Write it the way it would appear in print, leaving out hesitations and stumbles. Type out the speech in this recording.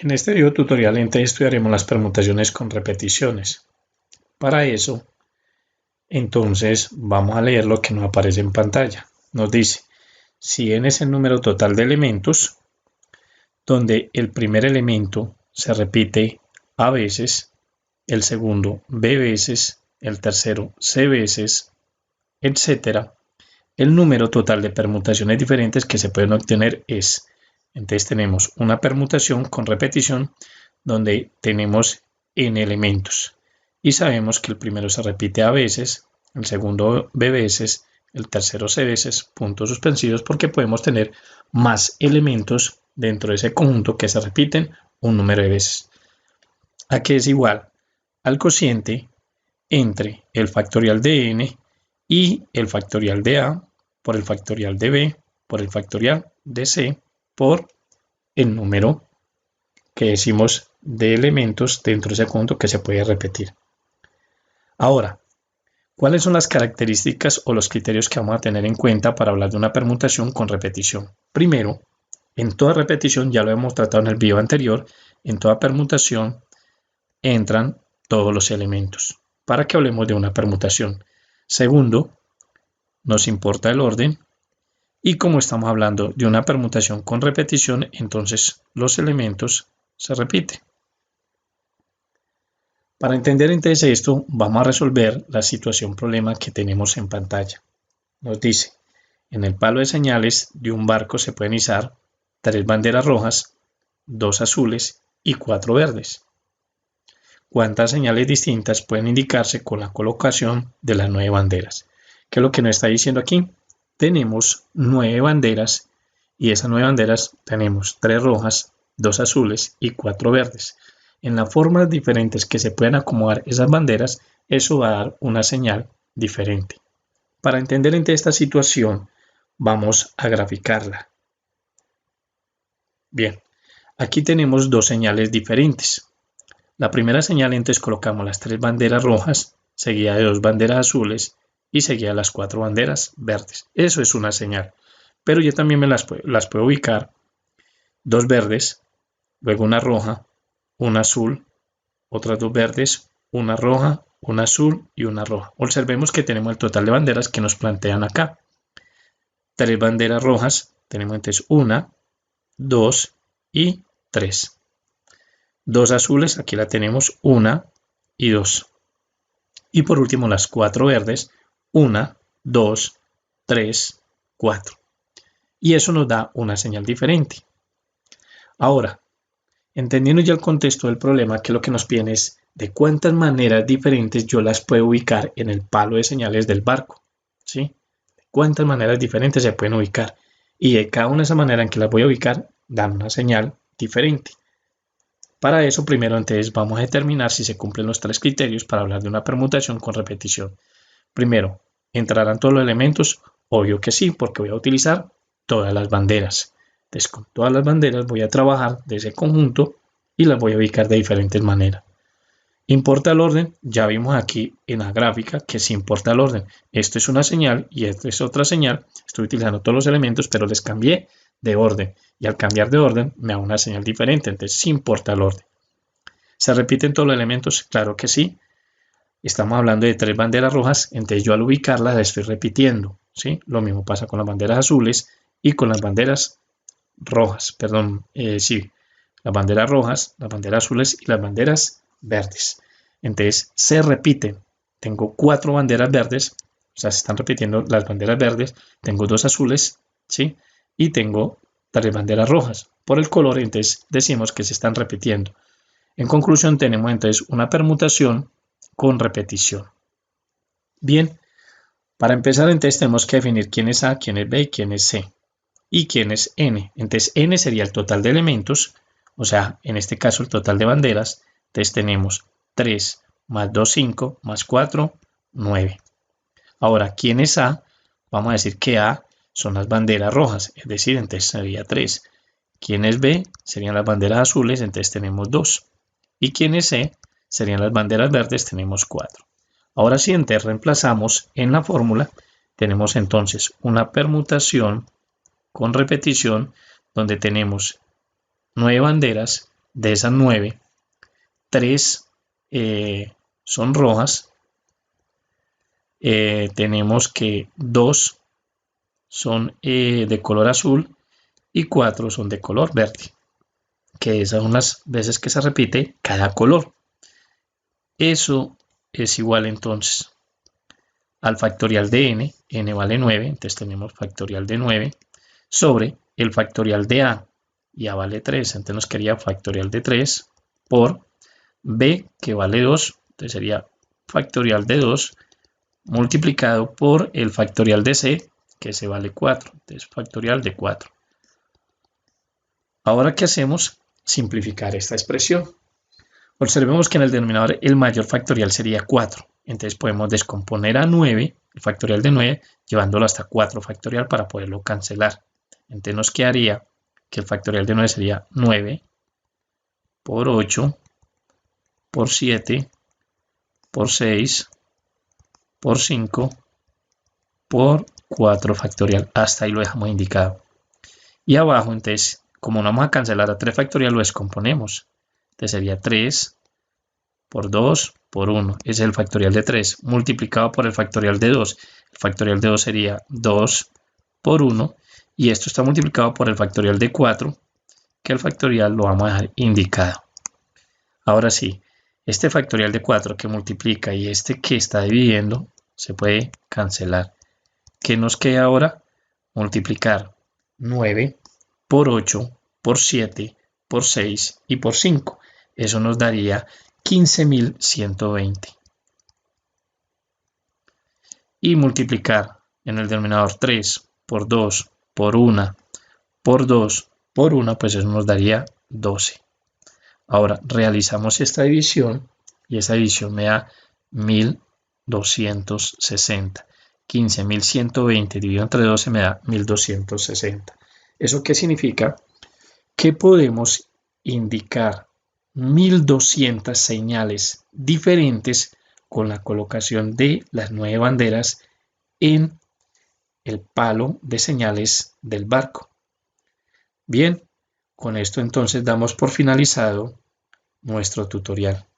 En este video tutorial estudiaremos las permutaciones con repeticiones. Para eso, entonces vamos a leer lo que nos aparece en pantalla. Nos dice, si n es el número total de elementos, donde el primer elemento se repite a veces, el segundo b veces, el tercero c veces, etc., el número total de permutaciones diferentes que se pueden obtener es. Entonces tenemos una permutación con repetición donde tenemos n elementos y sabemos que el primero se repite a veces, el segundo b veces, el tercero c veces, puntos suspensivos, porque podemos tener más elementos dentro de ese conjunto que se repiten un número de veces. ¿A qué es igual? Al cociente entre el factorial de n y el factorial de a por el factorial de b por el factorial de c por el número que decimos de elementos dentro de ese conjunto que se puede repetir. Ahora, ¿cuáles son las características o los criterios que vamos a tener en cuenta para hablar de una permutación con repetición? Primero, en toda repetición, ya lo hemos tratado en el video anterior, en toda permutación entran todos los elementos para que hablemos de una permutación. Segundo, nos importa el orden. Y como estamos hablando de una permutación con repetición, entonces los elementos se repiten. Para entender entonces esto, vamos a resolver la situación problema que tenemos en pantalla. Nos dice, en el palo de señales de un barco se pueden izar 3 banderas rojas, 2 azules y 4 verdes. ¿Cuántas señales distintas pueden indicarse con la colocación de las 9 banderas? ¿Qué es lo que nos está diciendo aquí? Tenemos 9 banderas y esas 9 banderas tenemos 3 rojas, 2 azules y 4 verdes. En las formas diferentes que se pueden acomodar esas banderas, eso va a dar una señal diferente. Para entender entonces esta situación, vamos a graficarla. Bien, aquí tenemos dos señales diferentes. La primera señal, entonces colocamos las 3 banderas rojas, seguida de 2 banderas azules y seguida las 4 banderas verdes. Eso es una señal. Pero yo también las puedo ubicar 2 verdes, luego una roja, una azul, otras 2 verdes, una roja, una azul y una roja. Observemos que tenemos el total de banderas que nos plantean acá. 3 banderas rojas, tenemos entonces 1, 2 y 3. 2 azules, aquí la tenemos 1 y 2. Y por último las 4 verdes, 1, 2, 3, 4. Y eso nos da una señal diferente. Ahora, entendiendo ya el contexto del problema, que lo que nos piden es de cuántas maneras diferentes yo las puedo ubicar en el palo de señales del barco. ¿Sí? De cuántas maneras diferentes se pueden ubicar. Y de cada una de esas maneras en que las voy a ubicar, dan una señal diferente. Para eso, primero entonces vamos a determinar si se cumplen los 3 criterios para hablar de una permutación con repetición. Primero, ¿entrarán todos los elementos? Obvio que sí, porque voy a utilizar todas las banderas. Entonces, con todas las banderas voy a trabajar de ese conjunto y las voy a ubicar de diferentes maneras. ¿Importa el orden? Ya vimos aquí en la gráfica que sí importa el orden. Esto es una señal y esto es otra señal. Estoy utilizando todos los elementos, pero les cambié de orden. Y al cambiar de orden me da una señal diferente. Entonces sí importa el orden. ¿Se repiten todos los elementos? Claro que sí. Estamos hablando de 3 banderas rojas, entonces yo al ubicarlas las estoy repitiendo. ¿Sí? Lo mismo pasa con las banderas azules y con las banderas rojas. Sí. Las banderas rojas, las banderas azules y las banderas verdes. Entonces se repiten. Tengo 4 banderas verdes, o sea, se están repitiendo las banderas verdes. Tengo 2 azules, ¿sí? Y tengo 3 banderas rojas. Por el color, entonces decimos que se están repitiendo. En conclusión, tenemos entonces una permutación con repetición. Bien, para empezar, entonces tenemos que definir quién es A, quién es B y quién es C. Y quién es N. Entonces, N sería el total de elementos, o sea, en este caso el total de banderas. Entonces tenemos 3 más 2, 5, más 4, 9. Ahora, ¿quién es A? Vamos a decir que A son las banderas rojas, es decir, entonces sería 3. ¿Quién es B? Serían las banderas azules, entonces tenemos 2. ¿Y quién es C? Serían las banderas verdes, tenemos 4. Ahora sí, entonces reemplazamos en la fórmula, tenemos entonces una permutación con repetición donde tenemos 9 banderas De esas 9, 3 son rojas. Tenemos que 2 son de color azul y 4 son de color verde, que esas son las veces que se repite cada color. Eso es igual entonces al factorial de n vale 9, entonces tenemos factorial de 9 sobre el factorial de a, y a vale 3, entonces nos quedaría factorial de 3 por b, que vale 2, entonces sería factorial de 2 multiplicado por el factorial de c, que se vale 4, entonces factorial de 4. Ahora, ¿qué hacemos? Simplificar esta expresión. Observemos que en el denominador el mayor factorial sería 4. Entonces podemos descomponer a 9, el factorial de 9, llevándolo hasta 4 factorial para poderlo cancelar. Entonces nos quedaría que el factorial de 9 sería 9 por 8 por 7 por 6 por 5 por 4 factorial. Hasta ahí lo dejamos indicado. Y abajo, entonces, como no vamos a cancelar a 3 factorial, lo descomponemos. Entonces sería 3 por 2 por 1. Ese es el factorial de 3 multiplicado por el factorial de 2. El factorial de 2 sería 2 por 1. Y esto está multiplicado por el factorial de 4, que el factorial lo vamos a dejar indicado. Ahora sí, este factorial de 4 que multiplica y este que está dividiendo se puede cancelar. ¿Qué nos queda ahora? Multiplicar 9 por 8 por 7 por 6 y por 5. Eso nos daría 15.120. Y multiplicar en el denominador 3 por 2 por 1 por 2 por 1, pues eso nos daría 12. Ahora realizamos esta división y esa división me da 1260. 15.120 dividido entre 12 me da 1260. ¿Eso qué significa? Que podemos indicar 1200 señales diferentes con la colocación de las 9 banderas en el palo de señales del barco. Bien, con esto entonces damos por finalizado nuestro tutorial.